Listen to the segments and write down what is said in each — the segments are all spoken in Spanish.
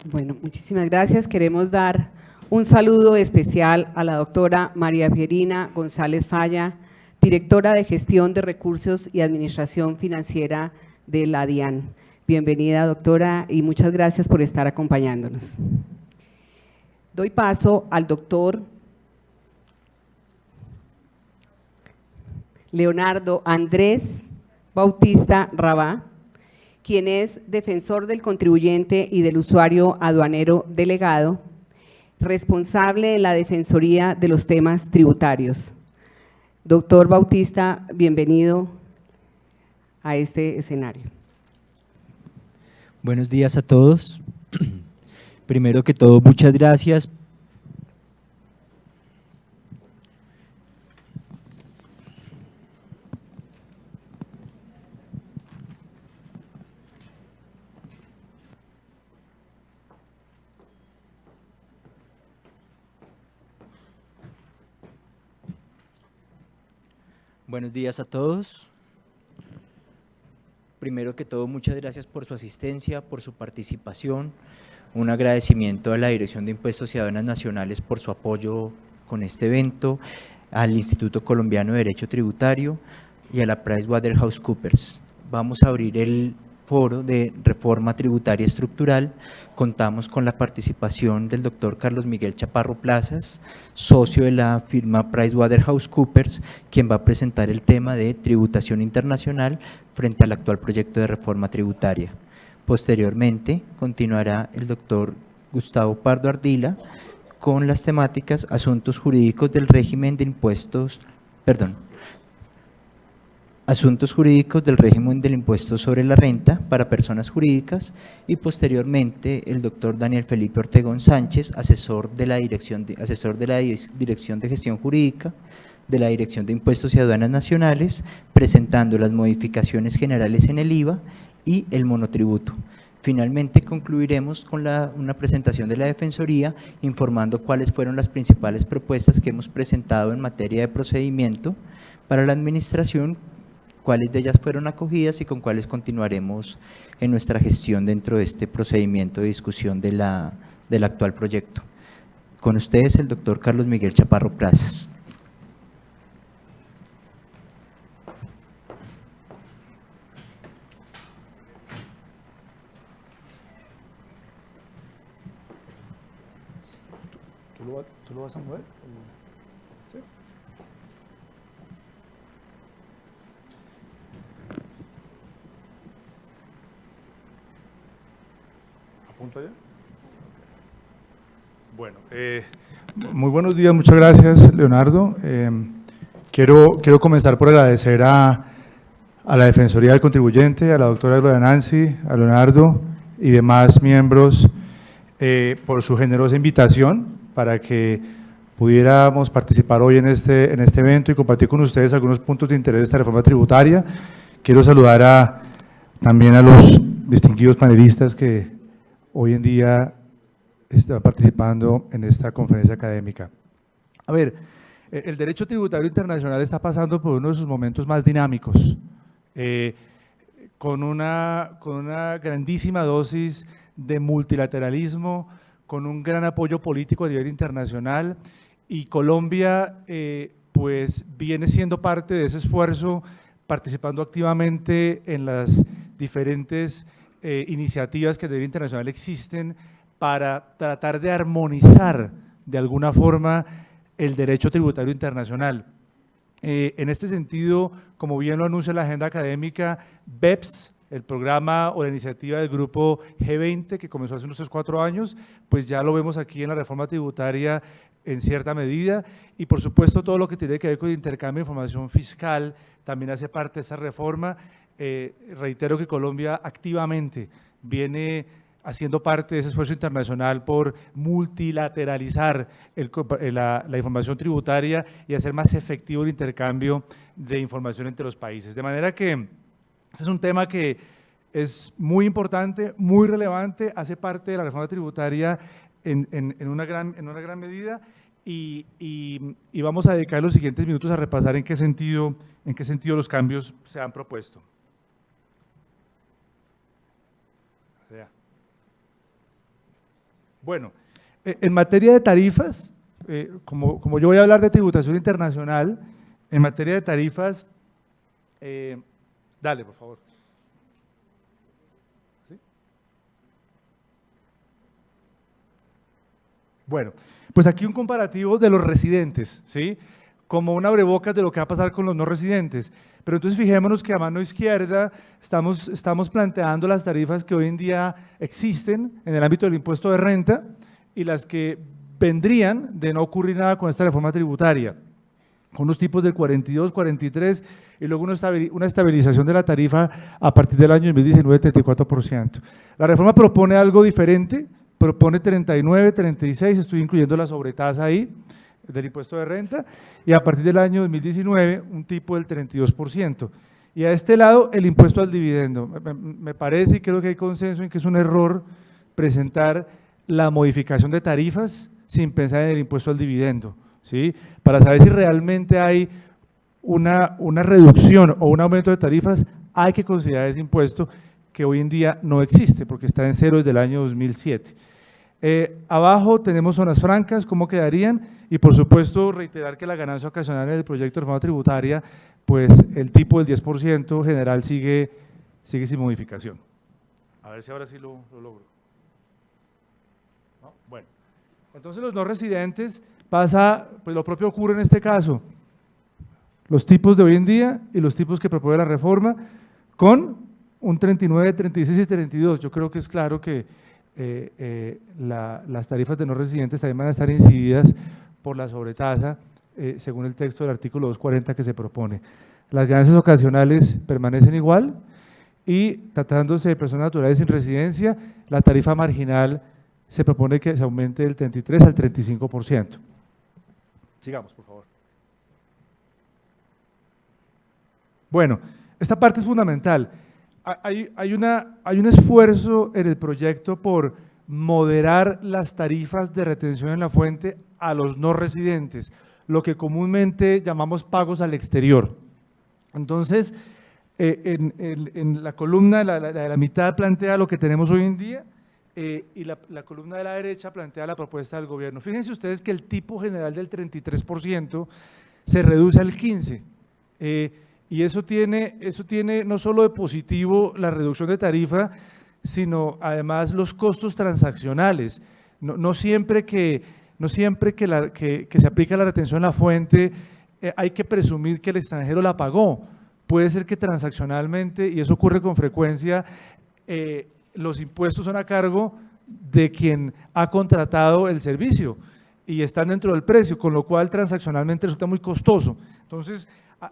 Bueno, muchísimas gracias. Queremos dar un saludo especial a la doctora María Pierina González Falla, directora de Gestión de Recursos y Administración Financiera de la DIAN. Bienvenida, doctora, y muchas gracias por estar acompañándonos. Doy paso al doctor Leonardo Andrés Bautista Rabá, quien es defensor del contribuyente y del usuario aduanero delegado, responsable de la Defensoría de los temas tributarios. Doctor Bautista, bienvenido a este escenario. Buenos días a todos. Primero que todo, muchas gracias. Buenos días a todos. Primero que todo, muchas gracias por su asistencia, por su participación. Un agradecimiento a la Dirección de Impuestos y Aduanas Nacionales por su apoyo con este evento, al Instituto Colombiano de Derecho Tributario y a la PricewaterhouseCoopers. Vamos a abrir el foro de reforma tributaria estructural. Contamos con la participación del doctor Carlos Miguel Chaparro Plazas, socio de la firma PricewaterhouseCoopers, quien va a presentar el tema de tributación internacional frente al actual proyecto de reforma tributaria. Posteriormente, continuará el doctor Gustavo Pardo Ardila con las temáticas asuntos jurídicos del régimen de impuestos, asuntos jurídicos del régimen del impuesto sobre la renta para personas jurídicas, y posteriormente el doctor Daniel Felipe Ortegón Sánchez, asesor de la Dirección de Gestión Jurídica de la Dirección de Impuestos y Aduanas Nacionales, presentando las modificaciones generales en el IVA y el monotributo. Finalmente concluiremos con una presentación de la Defensoría informando cuáles fueron las principales propuestas que hemos presentado en materia de procedimiento para la administración, cuáles de ellas fueron acogidas y con cuáles continuaremos en nuestra gestión dentro de este procedimiento de discusión del actual proyecto. Con ustedes el doctor Carlos Miguel Chaparro Plazas. ¿Tú lo vas a mover? ¿Sí? ¿Apunta ya? Bueno, muy buenos días, muchas gracias, Leonardo. Quiero comenzar por agradecer a la Defensoría del Contribuyente, a la doctora Gloria Nancy, a Leonardo y demás miembros por su generosa invitación para que pudiéramos participar hoy en este evento y compartir con ustedes algunos puntos de interés de esta reforma tributaria. Quiero saludar también a los distinguidos panelistas que hoy en día están participando en esta conferencia académica. A ver, el derecho tributario internacional está pasando por uno de sus momentos más dinámicos, con una grandísima dosis de multilateralismo, con un gran apoyo político a nivel internacional, y Colombia pues viene siendo parte de ese esfuerzo, participando activamente en las diferentes iniciativas que a nivel internacional existen para tratar de armonizar de alguna forma el derecho tributario internacional. En este sentido, como bien lo anuncia la agenda académica, BEPS, el programa o la iniciativa del grupo G20 que comenzó hace unos 3-4 años, pues ya lo vemos aquí en la reforma tributaria en cierta medida, y por supuesto todo lo que tiene que ver con el intercambio de información fiscal también hace parte de esa reforma. Reitero que Colombia activamente viene haciendo parte de ese esfuerzo internacional por multilateralizar la información tributaria y hacer más efectivo el intercambio de información entre los países. De manera que este es un tema que es muy importante, muy relevante, hace parte de la reforma tributaria en una gran medida, y vamos a dedicar los siguientes minutos a repasar en qué sentido los cambios se han propuesto. Bueno, en materia de tarifas, como yo voy a hablar de tributación internacional, en materia de tarifas, dale, por favor. ¿Sí? Bueno, pues aquí un comparativo de los residentes, ¿sí? Como un abrebocas de lo que va a pasar con los no residentes. Pero entonces fijémonos que a mano izquierda estamos planteando las tarifas que hoy en día existen en el ámbito del impuesto de renta y las que vendrían de no ocurrir nada con esta reforma tributaria, con unos tipos del 42, 43 y luego una estabilización de la tarifa a partir del año 2019 de 34%. La reforma propone algo diferente, propone 39, 36, estoy incluyendo la sobretasa ahí, del impuesto de renta, y a partir del año 2019 un tipo del 32%. Y a este lado el impuesto al dividendo. Me parece y creo que hay consenso en que es un error presentar la modificación de tarifas sin pensar en el impuesto al dividendo, ¿sí? Para saber si realmente hay una reducción o un aumento de tarifas, hay que considerar ese impuesto que hoy en día no existe porque está en cero desde el año 2007. Abajo tenemos zonas francas, cómo quedarían, y por supuesto reiterar que la ganancia ocasional en el proyecto de reforma tributaria, pues el tipo del 10% general sigue sin modificación. A ver si ahora sí lo logro. ¿No? Bueno, entonces los no residentes pasa, pues lo propio ocurre en este caso, los tipos de hoy en día y los tipos que propone la reforma con un 39, 36 y 32. Yo creo que es claro que las tarifas de no residentes también van a estar incididas por la sobretasa, según el texto del artículo 240 que se propone. Las ganancias ocasionales permanecen igual y tratándose de personas naturales sin residencia, la tarifa marginal se propone que se aumente del 33 al 35%. Sigamos, por favor. Bueno, esta parte es fundamental. Hay un esfuerzo en el proyecto por moderar las tarifas de retención en la fuente a los no residentes, lo que comúnmente llamamos pagos al exterior. Entonces, en la columna de la mitad plantea lo que tenemos hoy en día y la columna de la derecha plantea la propuesta del gobierno. Fíjense ustedes que el tipo general del 33% se reduce al 15%. Y eso tiene no solo de positivo la reducción de tarifa, sino además los costos transaccionales. No siempre que se aplica la retención en la fuente hay que presumir que el extranjero la pagó. Puede ser que transaccionalmente, y eso ocurre con frecuencia, los impuestos son a cargo de quien ha contratado el servicio y están dentro del precio, con lo cual transaccionalmente resulta muy costoso. Entonces,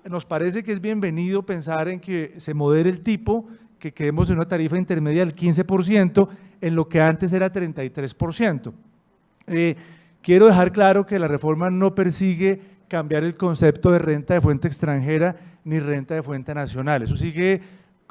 nos parece que es bienvenido pensar en que se modere el tipo, que quedemos en una tarifa intermedia del 15%, en lo que antes era 33%. Quiero dejar claro que la reforma no persigue cambiar el concepto de renta de fuente extranjera ni renta de fuente nacional. Eso sigue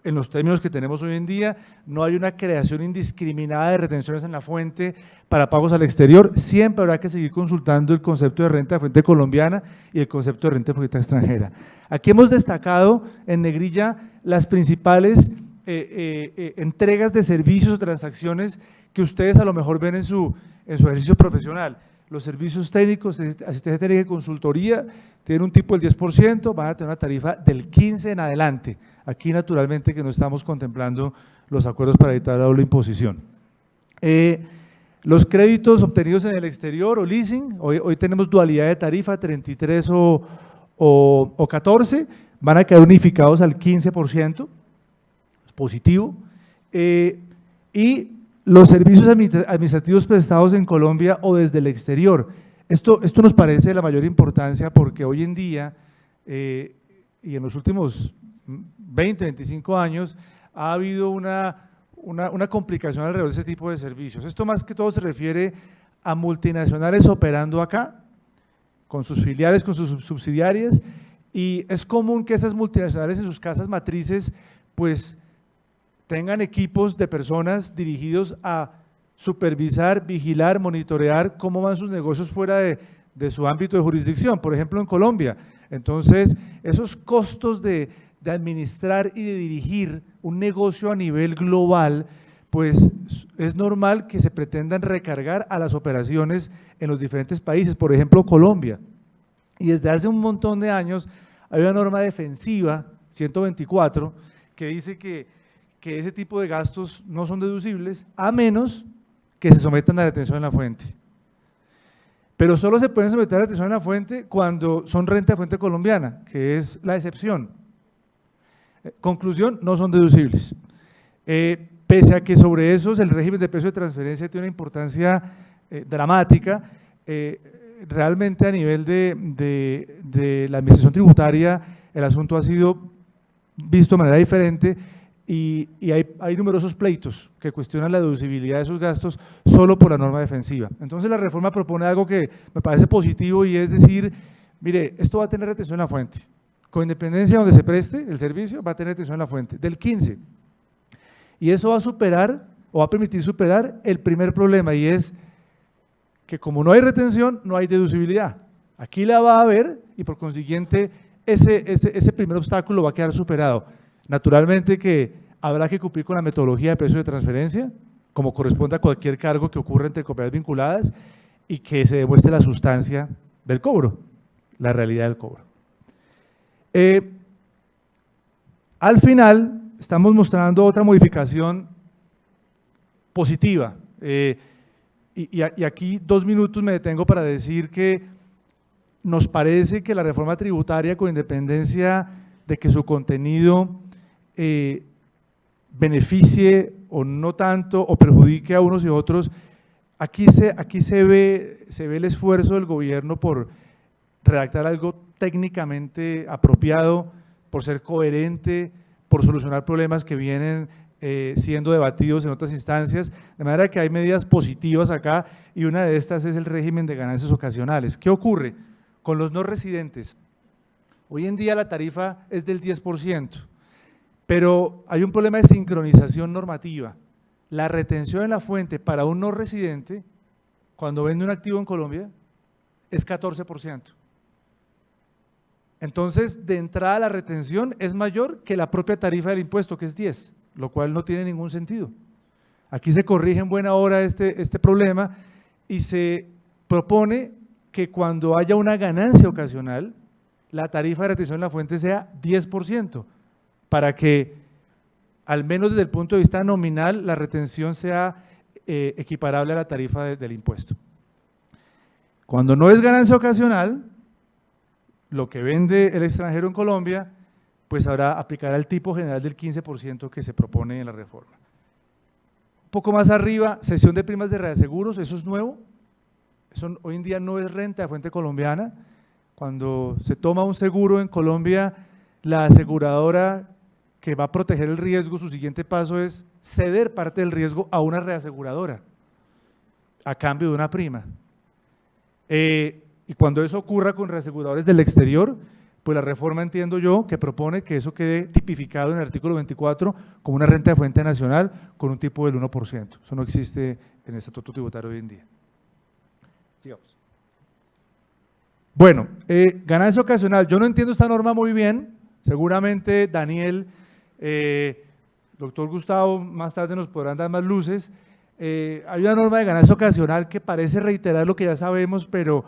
en los términos que tenemos hoy en día. No hay una creación indiscriminada de retenciones en la fuente para pagos al exterior. Siempre habrá que seguir consultando el concepto de renta de fuente colombiana y el concepto de renta de fuente extranjera. Aquí hemos destacado en negrilla las principales entregas de servicios o transacciones que ustedes a lo mejor ven en su ejercicio profesional. Los servicios técnicos, asistencia técnica y consultoría, tienen un tipo del 10%, van a tener una tarifa del 15% en adelante. Aquí naturalmente que no estamos contemplando los acuerdos para evitar la doble imposición. Los créditos obtenidos en el exterior o leasing, hoy tenemos dualidad de tarifa, 33 o 14, van a quedar unificados al 15%, es positivo. Y los servicios administrativos prestados en Colombia o desde el exterior. Esto nos parece de la mayor importancia porque hoy en día y en los últimos 20, 25 años ha habido una complicación alrededor de ese tipo de servicios. Esto más que todo se refiere a multinacionales operando acá, con sus filiales, con sus subsidiarias, y es común que esas multinacionales en sus casas matrices pues tengan equipos de personas dirigidos a supervisar, vigilar, monitorear cómo van sus negocios fuera de su ámbito de jurisdicción, por ejemplo en Colombia. Entonces, esos costos de administrar y de dirigir un negocio a nivel global, pues es normal que se pretendan recargar a las operaciones en los diferentes países, por ejemplo Colombia. Y desde hace un montón de años hay una norma defensiva, 124, que dice que ese tipo de gastos no son deducibles a menos que se sometan a detención en la fuente. Pero solo se pueden someter a detención en la fuente cuando son renta de fuente colombiana, que es la excepción. Conclusión, no son deducibles. Pese a que sobre esos el régimen de precio de transferencia tiene una importancia dramática, realmente a nivel de la administración tributaria el asunto ha sido visto de manera diferente y hay numerosos pleitos que cuestionan la deducibilidad de esos gastos solo por la norma defensiva. Entonces la reforma propone algo que me parece positivo y es decir, mire, esto va a tener retención en la fuente, con independencia de donde se preste el servicio va a tener retención en la fuente, del 15%. Y eso va a superar o va a permitir superar el primer problema y es que como no hay retención, no hay deducibilidad. Aquí la va a haber y por consiguiente ese primer obstáculo va a quedar superado. Naturalmente que habrá que cumplir con la metodología de precio de transferencia, como corresponde a cualquier cargo que ocurra entre cooperativas vinculadas y que se demuestre la sustancia del cobro, la realidad del cobro. Al final, estamos mostrando otra modificación positiva. Y aquí 2 minutos me detengo para decir que nos parece que la reforma tributaria, con independencia de que su contenido beneficie o no tanto o perjudique a unos y otros, aquí se ve el esfuerzo del gobierno por redactar algo técnicamente apropiado, por ser coherente, por solucionar problemas que vienen siendo debatidos en otras instancias, de manera que hay medidas positivas acá y una de estas es el régimen de ganancias ocasionales. ¿Qué ocurre con los no residentes? Hoy en día la tarifa es del 10%, pero hay un problema de sincronización normativa. La retención en la fuente para un no residente, cuando vende un activo en Colombia, es 14%. Entonces, de entrada la retención es mayor que la propia tarifa del impuesto, que es 10%, lo cual no tiene ningún sentido. Aquí se corrige en buena hora este problema y se propone que cuando haya una ganancia ocasional, la tarifa de retención en la fuente sea 10%, para que, al menos desde el punto de vista nominal, la retención sea equiparable a la tarifa del impuesto. Cuando no es ganancia ocasional, lo que vende el extranjero en Colombia, pues ahora aplicará el tipo general del 15% que se propone en la reforma. Un poco más arriba, cesión de primas de reaseguros, eso es nuevo, eso hoy en día no es renta de fuente colombiana. Cuando se toma un seguro en Colombia, la aseguradora que va a proteger el riesgo, su siguiente paso es ceder parte del riesgo a una reaseguradora, a cambio de una prima. Y cuando eso ocurra con reaseguradores del exterior, pues la reforma, entiendo yo, que propone que eso quede tipificado en el artículo 24 como una renta de fuente nacional con un tipo del 1%. Eso no existe en el estatuto tributario hoy en día. Sigamos. Bueno, ganancia ocasional. Yo no entiendo esta norma muy bien. Seguramente Daniel, doctor Gustavo, más tarde nos podrán dar más luces. Hay una norma de ganancia ocasional que parece reiterar lo que ya sabemos, pero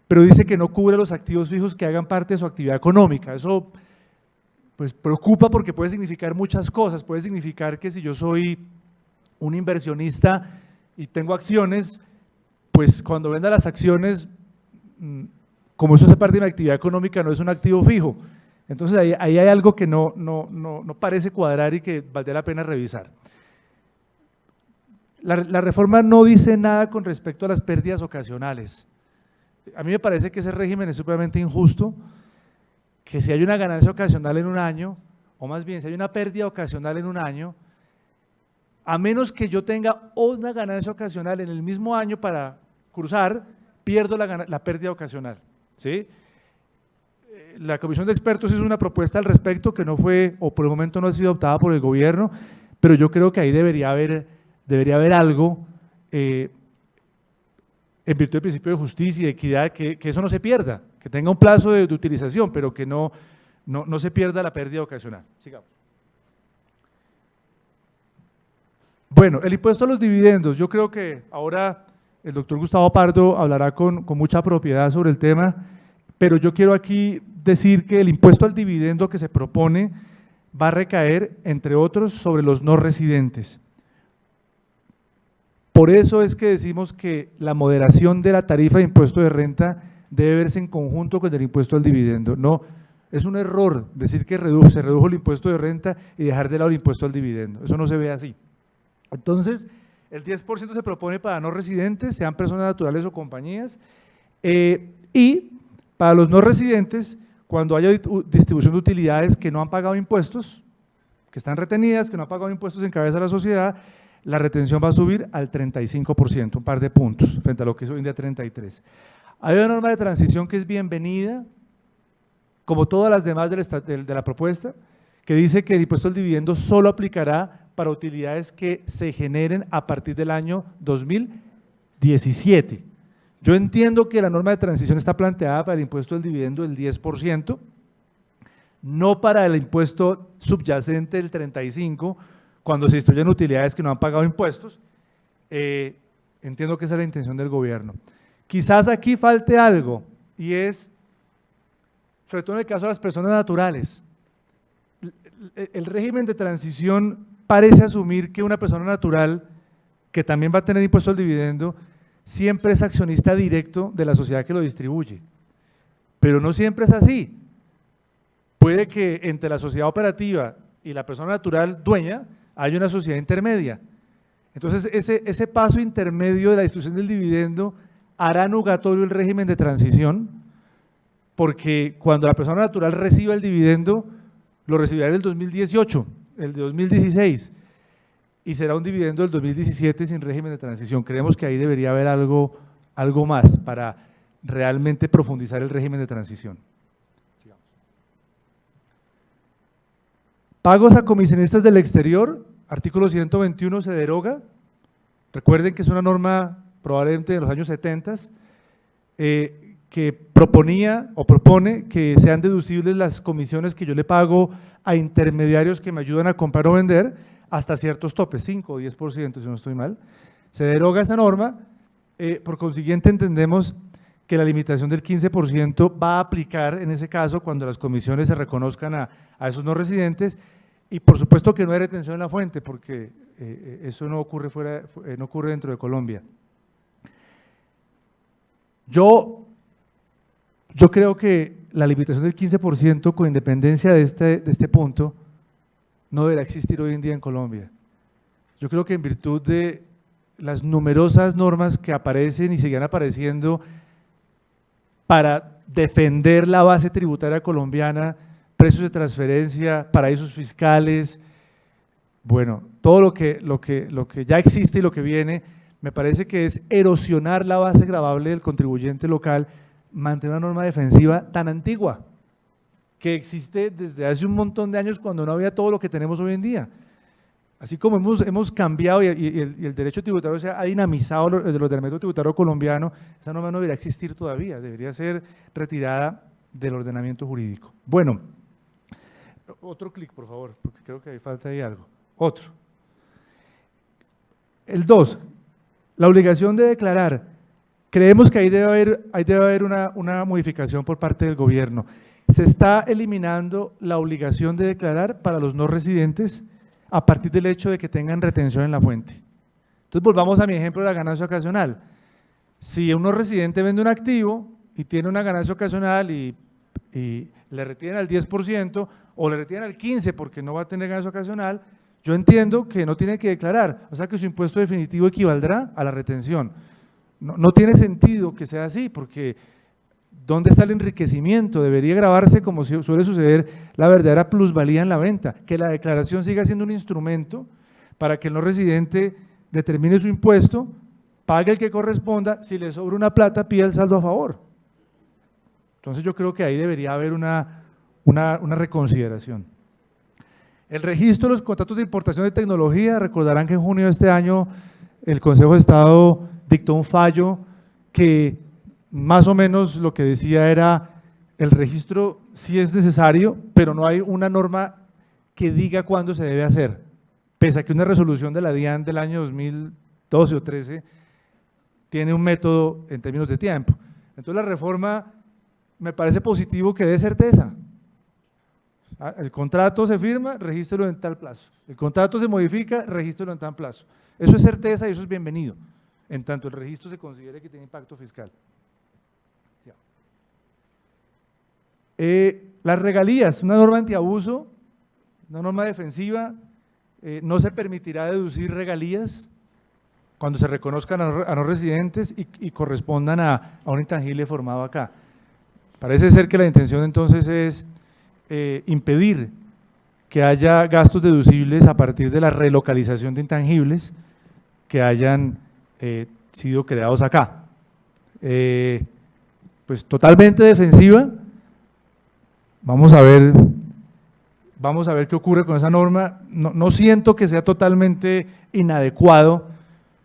dice que no cubre los activos fijos que hagan parte de su actividad económica. Eso pues preocupa porque puede significar muchas cosas. Puede significar que si yo soy un inversionista y tengo acciones, pues cuando venda las acciones, como eso hace parte de mi actividad económica, no es un activo fijo. Entonces ahí hay algo que no parece cuadrar y que valdría la pena revisar. La reforma no dice nada con respecto a las pérdidas ocasionales. A mí me parece que ese régimen es supremamente injusto, que si hay una ganancia ocasional en un año, o más bien si hay una pérdida ocasional en un año, a menos que yo tenga una ganancia ocasional en el mismo año para cruzar, pierdo la pérdida ocasional, ¿sí? La Comisión de Expertos hizo una propuesta al respecto que no fue, o por el momento no ha sido adoptada por el gobierno, pero yo creo que ahí debería haber algo en virtud del principio de justicia y de equidad, que eso no se pierda, que tenga un plazo de utilización, pero que no se pierda la pérdida ocasional. Sigamos. Bueno, el impuesto a los dividendos, yo creo que ahora el doctor Gustavo Pardo hablará con mucha propiedad sobre el tema, pero yo quiero aquí decir que el impuesto al dividendo que se propone va a recaer, entre otros, sobre los no residentes. Por eso es que decimos que la moderación de la tarifa de impuesto de renta debe verse en conjunto con el impuesto al dividendo. No, es un error decir que se redujo el impuesto de renta y dejar de lado el impuesto al dividendo. Eso no se ve así. Entonces, el 10% se propone para no residentes, sean personas naturales o compañías, y para los no residentes, cuando haya distribución de utilidades que no han pagado impuestos, que están retenidas, que no han pagado impuestos en cabeza de la sociedad, la retención va a subir al 35%, un par de puntos, frente a lo que es hoy en día 33%. Hay una norma de transición que es bienvenida, como todas las demás de la propuesta, que dice que el impuesto al dividendo solo aplicará para utilidades que se generen a partir del año 2017. Yo entiendo que la norma de transición está planteada para el impuesto al dividendo del 10%, no para el impuesto subyacente del 35%, cuando se distribuyen utilidades que no han pagado impuestos. Entiendo que esa es la intención del gobierno. Quizás aquí falte algo, y es, sobre todo en el caso de las personas naturales, el régimen de transición parece asumir que una persona natural, que también va a tener impuesto al dividendo, siempre es accionista directo de la sociedad que lo distribuye. Pero no siempre es así. Puede que entre la sociedad operativa y la persona natural dueña haya una sociedad intermedia. Entonces, ese paso intermedio de la distribución del dividendo hará nugatorio el régimen de transición, porque cuando la persona natural reciba el dividendo, lo recibirá en el 2018, el de 2016, y será un dividendo del 2017 sin régimen de transición. Creemos que ahí debería haber algo más para realmente profundizar el régimen de transición. Pagos a comisionistas del exterior, artículo 121 se deroga. Recuerden que es una norma probablemente de los años 70, que proponía o propone que sean deducibles las comisiones que yo le pago a intermediarios que me ayudan a comprar o vender hasta ciertos topes, 5 o 10%, si no estoy mal. Se deroga esa norma, por consiguiente entendemos que la limitación del 15% va a aplicar en ese caso cuando las comisiones se reconozcan a esos no residentes, y por supuesto que no hay retención en la fuente, porque eso no ocurre no ocurre dentro de Colombia. Yo creo que la limitación del 15%, con independencia de este punto, no deberá existir hoy en día en Colombia. Yo creo que en virtud de las numerosas normas que aparecen y siguen apareciendo para defender la base tributaria colombiana, precios de transferencia, paraísos fiscales, bueno, todo lo que ya existe y lo que viene, me parece que es erosionar la base gravable del contribuyente local, mantener una norma defensiva tan antigua, que existe desde hace un montón de años cuando no había todo lo que tenemos hoy en día. Así como hemos cambiado y el derecho tributario se ha dinamizado el ordenamiento tributario colombiano, esa norma no debería existir todavía, debería ser retirada del ordenamiento jurídico. Bueno, otro clic, por favor, porque creo que ahí falta ahí algo. Otro. El 2, la obligación de declarar. Creemos que ahí debe haber una modificación por parte del gobierno. Se está eliminando la obligación de declarar para los no residentes a partir del hecho de que tengan retención en la fuente. Entonces volvamos a mi ejemplo de la ganancia ocasional. Si un no residente vende un activo y tiene una ganancia ocasional y le retienen al 10% o le retienen al 15% porque no va a tener ganancia ocasional, yo entiendo que no tiene que declarar, o sea que su impuesto definitivo equivaldrá a la retención. No tiene sentido que sea así, porque ¿dónde está el enriquecimiento? Debería grabarse, como suele suceder, la verdadera plusvalía en la venta, que la declaración siga siendo un instrumento para que el no residente determine su impuesto, pague el que corresponda, si le sobra una plata, pida el saldo a favor. Entonces yo creo que ahí debería haber una reconsideración. El registro de los contratos de importación de tecnología, recordarán que en junio de este año el Consejo de Estado dictó un fallo que más o menos lo que decía era el registro sí es necesario, pero no hay una norma que diga cuándo se debe hacer. pese a que una resolución de la DIAN del año 2012 o 13 tiene un método en términos de tiempo. Entonces la reforma me parece positivo que dé certeza. El contrato se firma, regístrelo en tal plazo. El contrato se modifica, regístrelo en tal plazo. Eso es certeza y eso es bienvenido, en tanto el registro se considere que tiene impacto fiscal. Las regalías, una norma antiabuso, una norma defensiva, no se permitirá deducir regalías cuando se reconozcan a no residentes y correspondan a un intangible formado acá. Parece ser que la intención entonces es impedir que haya gastos deducibles a partir de la relocalización de intangibles que hayan sido creados acá. Pues totalmente defensiva. Vamos a ver qué ocurre con esa norma. No siento que sea totalmente inadecuado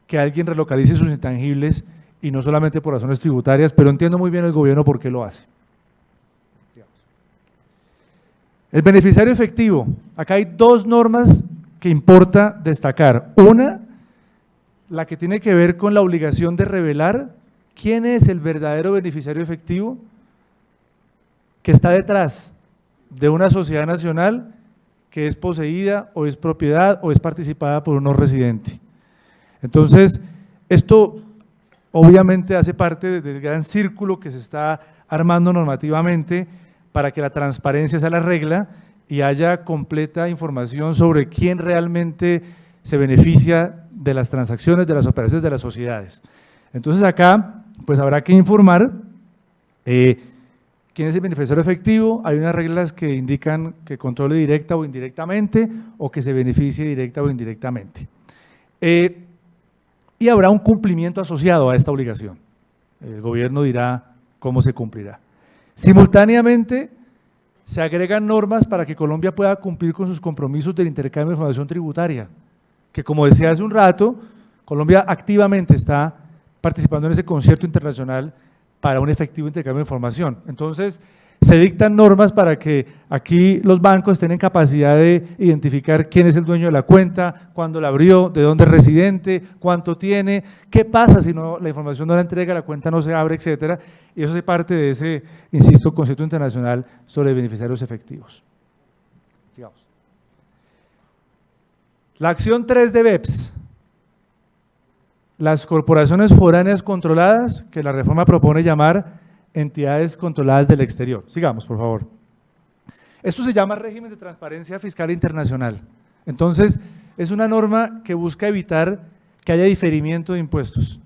que alguien relocalice sus intangibles y no solamente por razones tributarias, pero entiendo muy bien el gobierno por qué lo hace. El beneficiario efectivo. Acá hay dos normas que importa destacar. Una, la que tiene que ver con la obligación de revelar quién es el verdadero beneficiario efectivo que está detrás de una sociedad nacional que es poseída o es propiedad o es participada por un no residente. Entonces, esto obviamente hace parte del gran círculo que se está armando normativamente para que la transparencia sea la regla y haya completa información sobre quién realmente se beneficia de las transacciones, de las operaciones de las sociedades. Entonces acá, pues habrá que informar quién es el beneficiario efectivo. Hay unas reglas que indican que controle directa o indirectamente o que se beneficie directa o indirectamente. Y habrá un cumplimiento asociado a esta obligación. El gobierno dirá cómo se cumplirá. Simultáneamente, se agregan normas para que Colombia pueda cumplir con sus compromisos del intercambio de información tributaria, que como decía hace un rato, Colombia activamente está participando en ese concierto internacional para un efectivo intercambio de información. Entonces, se dictan normas para que aquí los bancos estén en capacidad de identificar quién es el dueño de la cuenta, cuándo la abrió, de dónde es residente, cuánto tiene, qué pasa si no, la información no la entrega, la cuenta no se abre, etcétera. Y eso es parte de ese, insisto, concepto internacional sobre beneficiarios efectivos. Sigamos. La acción 3 de BEPS. Las corporaciones foráneas controladas, que la reforma propone llamar entidades controladas del exterior. Sigamos, por favor. Esto se llama régimen de transparencia fiscal internacional. Entonces, es una norma que busca evitar que haya diferimiento de impuestos.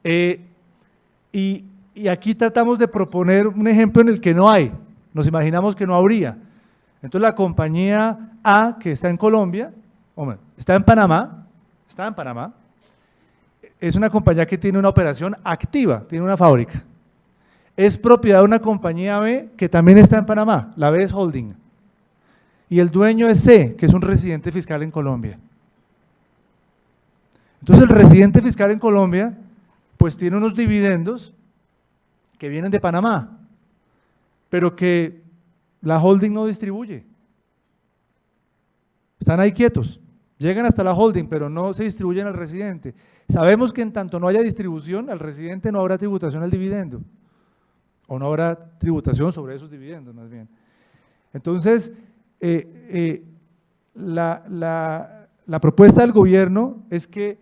Y aquí tratamos de proponer un ejemplo en el que no hay, nos imaginamos que no habría. Entonces, la compañía A, que está en Colombia, está en Panamá, es una compañía que tiene una operación activa, tiene una fábrica. Es propiedad de una compañía B que también está en Panamá, la B es Holding. Y el dueño es C, que es un residente fiscal en Colombia. Entonces el residente fiscal en Colombia, pues tiene unos dividendos que vienen de Panamá, pero que la holding no distribuye. Están ahí quietos, llegan hasta la holding, pero no se distribuyen al residente. Sabemos que en tanto no haya distribución, al residente no habrá tributación al dividendo. O no habrá tributación sobre esos dividendos, más bien. Entonces, la propuesta del gobierno es que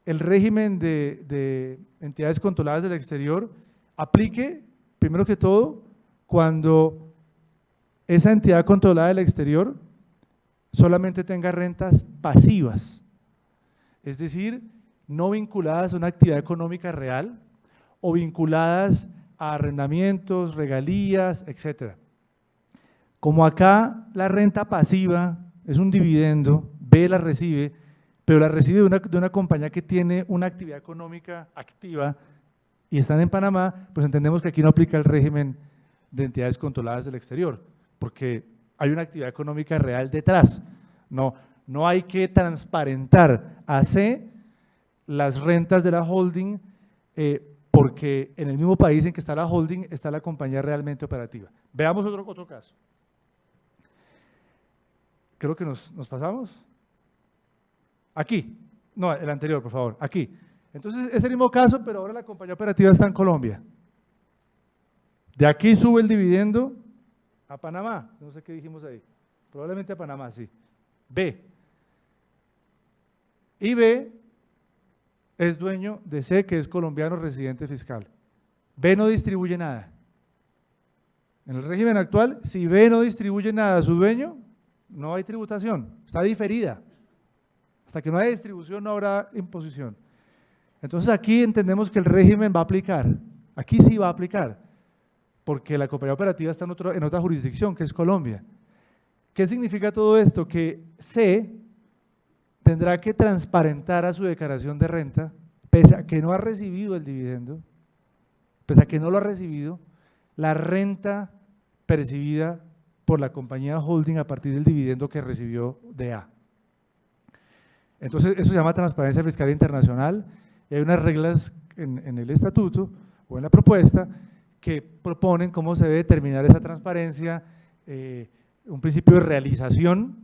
el régimen de entidades controladas del exterior aplique, primero que todo, cuando esa entidad controlada del exterior solamente tenga rentas pasivas, es decir, no vinculadas a una actividad económica real o vinculadas a arrendamientos, regalías, etcétera. Como acá la renta pasiva es un dividendo, B la recibe, pero la recibe de una compañía que tiene una actividad económica activa y están en Panamá, pues entendemos que aquí no aplica el régimen de entidades controladas del exterior, porque hay una actividad económica real detrás. No hay que transparentar a C las rentas de la holding, porque en el mismo país en que está la holding está la compañía realmente operativa. Veamos otro caso. Creo que nos pasamos. Aquí, no, el anterior, por favor, aquí. Entonces es el mismo caso, pero ahora la compañía operativa está en Colombia. De aquí sube el dividendo a Panamá, no sé qué dijimos ahí, probablemente a Panamá, sí. B. Y B es dueño de C, que es colombiano residente fiscal. B no distribuye nada. En el régimen actual, si B no distribuye nada a su dueño, no hay tributación, está diferida. Hasta que no haya distribución no habrá imposición. Entonces aquí entendemos que el régimen va a aplicar, aquí sí va a aplicar, porque la compañía operativa está en otra jurisdicción, que es Colombia. ¿Qué significa todo esto? Que C tendrá que transparentar a su declaración de renta, pese a que no ha recibido el dividendo, pese a que no lo ha recibido, la renta percibida por la compañía holding a partir del dividendo que recibió de A. Entonces, eso se llama transparencia fiscal internacional y hay unas reglas en el estatuto o en la propuesta que proponen cómo se debe determinar esa transparencia, un principio de realización,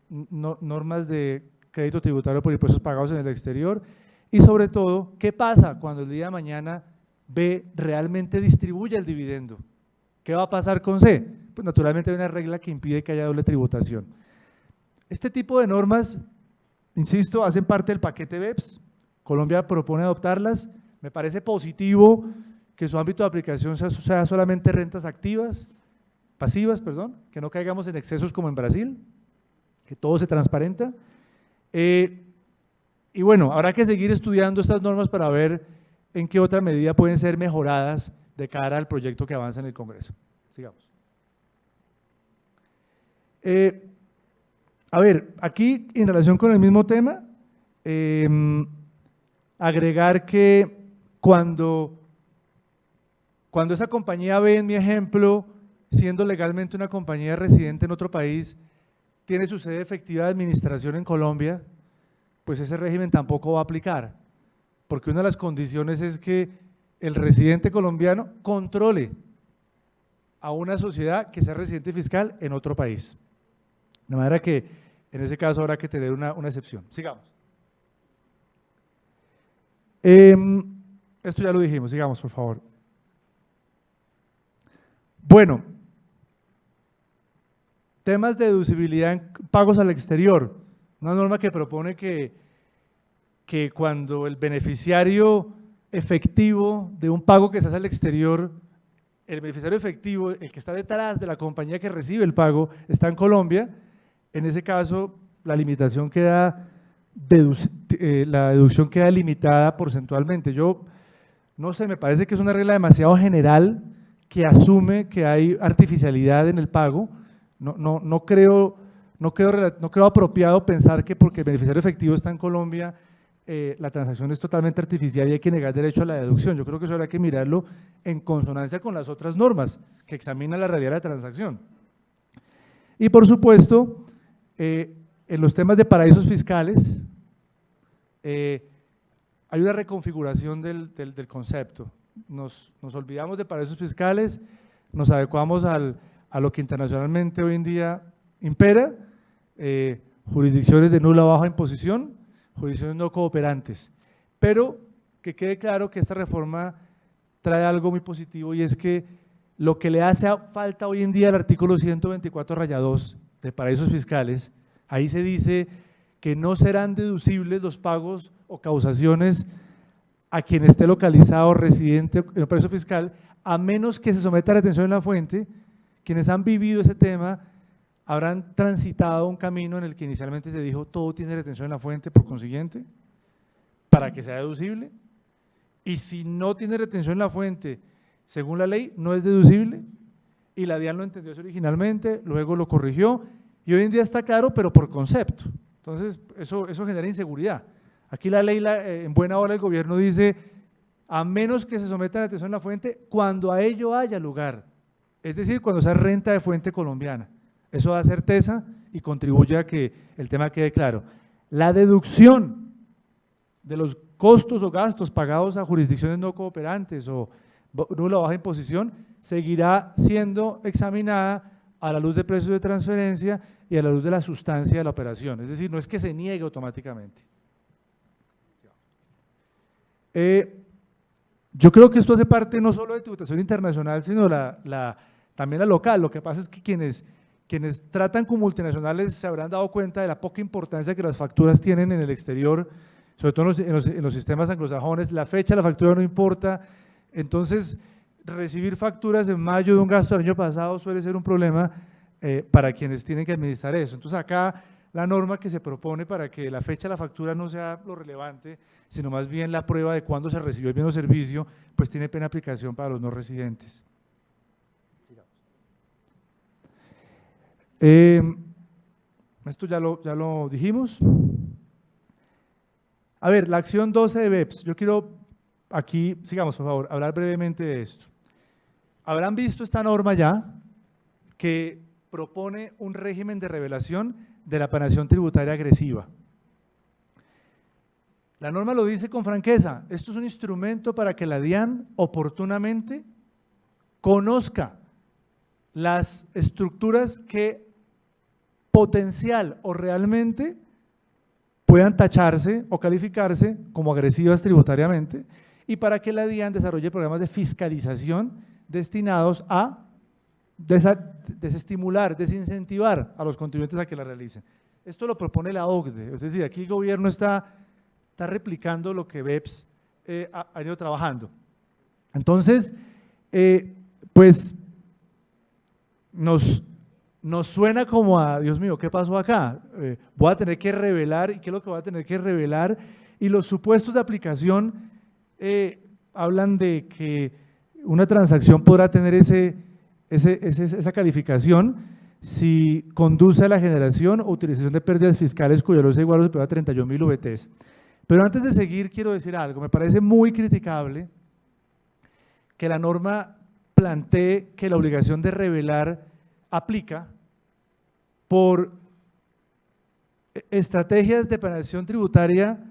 normas de crédito tributario por impuestos pagados en el exterior y sobre todo, ¿qué pasa cuando el día de mañana B realmente distribuye el dividendo? ¿Qué va a pasar con C? Pues naturalmente hay una regla que impide que haya doble tributación. Este tipo de normas, insisto, hacen parte del paquete BEPS, Colombia propone adoptarlas, me parece positivo que su ámbito de aplicación sea solamente rentas pasivas, que no caigamos en excesos como en Brasil, que todo se transparenta. Y bueno, habrá que seguir estudiando estas normas para ver en qué otra medida pueden ser mejoradas de cara al proyecto que avanza en el Congreso. Sigamos. A ver, aquí en relación con el mismo tema, agregar que cuando esa compañía B, en mi ejemplo, siendo legalmente una compañía residente en otro país, tiene su sede efectiva de administración en Colombia, pues ese régimen tampoco va a aplicar, porque una de las condiciones es que el residente colombiano controle a una sociedad que sea residente fiscal en otro país. De manera que en ese caso habrá que tener una excepción. Sigamos. Esto ya lo dijimos, sigamos por favor. Bueno, temas de deducibilidad en pagos al exterior. Una norma que propone que cuando el beneficiario efectivo de un pago que se hace al exterior, el beneficiario efectivo, el que está detrás de la compañía que recibe el pago, está en Colombia, en ese caso la limitación queda, la deducción queda limitada porcentualmente. Yo no sé, me parece que es una regla demasiado general que asume que hay artificialidad en el pago. No creo apropiado pensar que porque el beneficiario efectivo está en Colombia, la transacción es totalmente artificial y hay que negar derecho a la deducción. Yo creo que eso habrá que mirarlo en consonancia con las otras normas que examinan la realidad de la transacción. Y por supuesto, en los temas de paraísos fiscales, hay una reconfiguración del concepto. Nos olvidamos de paraísos fiscales, nos adecuamos a lo que internacionalmente hoy en día impera, jurisdicciones de nula o baja imposición, jurisdicciones no cooperantes, pero que quede claro que esta reforma trae algo muy positivo y es que lo que le hace falta hoy en día al artículo 124-2 de paraísos fiscales, ahí se dice que no serán deducibles los pagos o causaciones a quien esté localizado residente en un paraíso fiscal, a menos que se someta a retención en la fuente. Quienes han vivido ese tema habrán transitado un camino en el que inicialmente se dijo todo tiene retención en la fuente, por consiguiente, para que sea deducible, y si no tiene retención en la fuente, según la ley, no es deducible, y la DIAN lo entendió así originalmente, luego lo corrigió, y hoy en día está claro, pero por concepto. Entonces, eso genera inseguridad. Aquí la ley, en buena hora el gobierno dice, a menos que se someta a retención en la fuente, cuando a ello haya lugar, es decir, cuando sea renta de fuente colombiana. Eso da certeza y contribuye a que el tema quede claro. La deducción de los costos o gastos pagados a jurisdicciones no cooperantes o nula o baja imposición seguirá siendo examinada a la luz de precios de transferencia y a la luz de la sustancia de la operación. Es decir, no es que se niegue automáticamente. Yo creo que esto hace parte no solo de tributación internacional, sino también la local. Lo que pasa es que quienes tratan con multinacionales se habrán dado cuenta de la poca importancia que las facturas tienen en el exterior, sobre todo en los sistemas anglosajones. La fecha de la factura no importa. Entonces, recibir facturas en mayo de un gasto del año pasado suele ser un problema para quienes tienen que administrar eso. Entonces, acá la norma que se propone para que la fecha de la factura no sea lo relevante, sino más bien la prueba de cuándo se recibió el bien o servicio, pues tiene plena aplicación para los no residentes. Esto ya lo dijimos. A ver, la acción 12 de BEPS. Yo quiero aquí, sigamos por favor, hablar brevemente de esto. Habrán visto esta norma ya, que propone un régimen de revelación de la planeación tributaria agresiva. La norma lo dice con franqueza, esto es un instrumento para que la DIAN oportunamente conozca las estructuras que potencial o realmente puedan tacharse o calificarse como agresivas tributariamente y para que la DIAN desarrolle programas de fiscalización destinados a desestimular, desincentivar a los contribuyentes a que la realicen. Esto lo propone la OCDE, es decir, aquí el gobierno está replicando lo que BEPS ha ido trabajando. Entonces, pues nos suena como a, Dios mío, ¿qué pasó acá? Voy a tener que revelar, ¿y qué es lo que voy a tener que revelar? Y los supuestos de aplicación hablan de que una transacción podrá tener esa calificación si conduce a la generación o utilización de pérdidas fiscales cuyo valor sea igual o superior a 31.000 VTs. Pero antes de seguir quiero decir algo, me parece muy criticable que la norma plantee que la obligación de revelar aplica por estrategias de planeación tributaria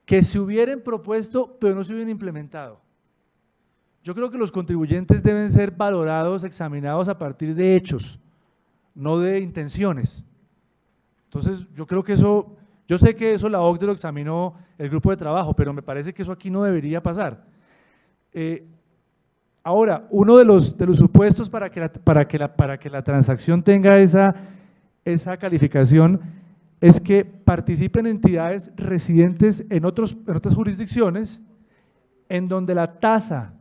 que se hubieran propuesto pero no se hubieran implementado. Yo creo que los contribuyentes deben ser valorados, examinados a partir de hechos, no de intenciones. Entonces, yo creo que eso, yo sé que eso la OCDE lo examinó el grupo de trabajo, pero me parece que eso aquí no debería pasar. Ahora, uno de los supuestos para que la transacción tenga esa calificación es que participen entidades residentes en otras jurisdicciones en donde la tasa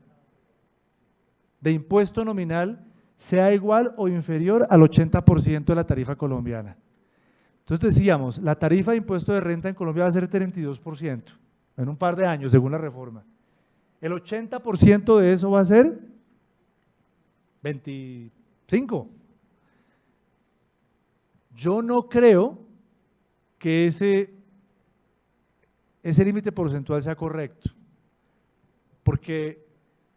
de impuesto nominal sea igual o inferior al 80% de la tarifa colombiana. Entonces decíamos, la tarifa de impuesto de renta en Colombia va a ser 32% en un par de años, según la reforma. El 80% de eso va a ser 25%. Yo no creo que ese límite porcentual sea correcto, porque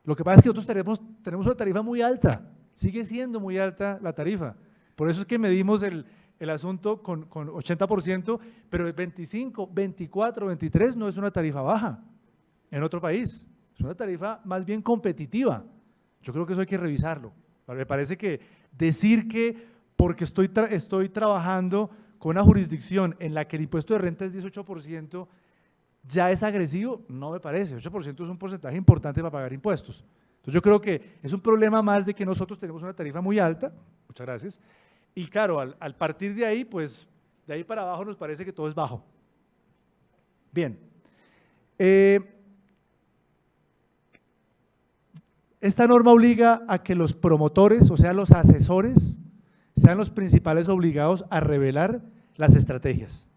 lo que pasa es que nosotros tenemos una tarifa muy alta, sigue siendo muy alta la tarifa, por eso es que medimos el asunto con 80%, pero el 25, 24, 23 no es una tarifa baja en otro país, es una tarifa más bien competitiva. Yo creo que eso hay que revisarlo. Me parece que decir que porque estoy trabajando con una jurisdicción en la que el impuesto de renta es 18%, ya es agresivo, no me parece. 8% es un porcentaje importante para pagar impuestos. Entonces yo creo que es un problema más de que nosotros tenemos una tarifa muy alta, muchas gracias, y claro, al partir de ahí, pues de ahí para abajo nos parece que todo es bajo. Bien. Esta norma obliga a que los promotores, o sea, los asesores, sean los principales obligados a revelar las estrategias.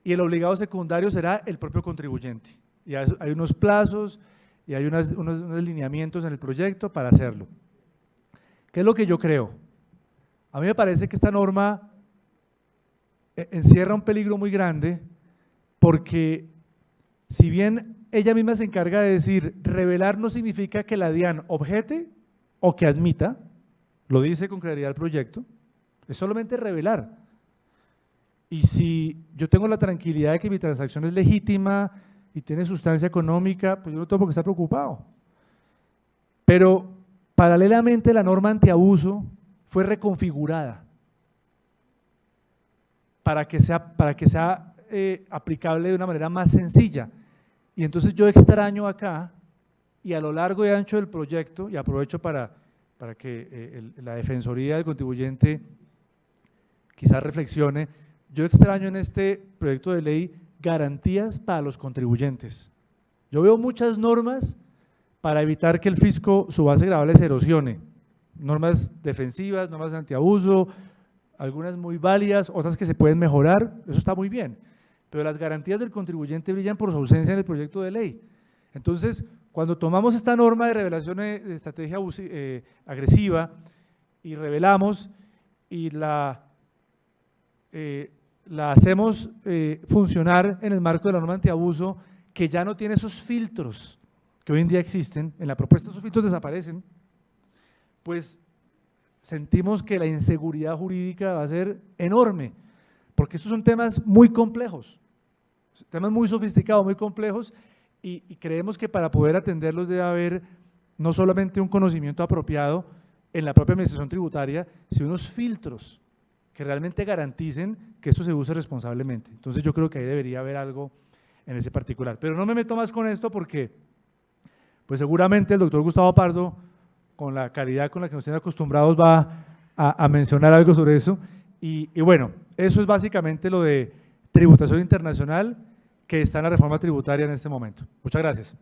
Y el obligado secundario será el propio contribuyente. Y hay unos plazos y hay unos lineamientos en el proyecto para hacerlo. ¿Qué es lo que yo creo? A mí me parece que esta norma encierra un peligro muy grande porque si bien ella misma se encarga de decir, revelar no significa que la DIAN objete o que admita, lo dice con claridad el proyecto, es solamente revelar. Y si yo tengo la tranquilidad de que mi transacción es legítima y tiene sustancia económica, pues yo no tengo por qué estar preocupado. Pero paralelamente la norma antiabuso fue reconfigurada para que sea aplicable de una manera más sencilla. Y entonces yo extraño acá, y a lo largo y ancho del proyecto, y aprovecho para que la Defensoría del Contribuyente quizás reflexione, yo extraño en este proyecto de ley garantías para los contribuyentes. Yo veo muchas normas para evitar que el fisco, su base gravable, se erosione. Normas defensivas, normas antiabuso, algunas muy válidas, otras que se pueden mejorar, eso está muy bien. Pero las garantías del contribuyente brillan por su ausencia en el proyecto de ley. Entonces, cuando tomamos esta norma de revelación de estrategia agresiva y revelamos y la hacemos funcionar en el marco de la norma antiabuso, que ya no tiene esos filtros que hoy en día existen, en la propuesta esos filtros desaparecen, pues sentimos que la inseguridad jurídica va a ser enorme, porque estos son temas muy complejos, temas muy sofisticados, muy complejos, y creemos que para poder atenderlos debe haber no solamente un conocimiento apropiado en la propia administración tributaria, sino unos filtros que realmente garanticen que esto se use responsablemente. Entonces yo creo que ahí debería haber algo en ese particular. Pero no me meto más con esto porque pues seguramente el doctor Gustavo Pardo, con la calidad con la que nos tiene acostumbrados, va a mencionar algo sobre eso. Y bueno, eso es básicamente lo de tributación internacional que está en la reforma tributaria en este momento. Muchas gracias.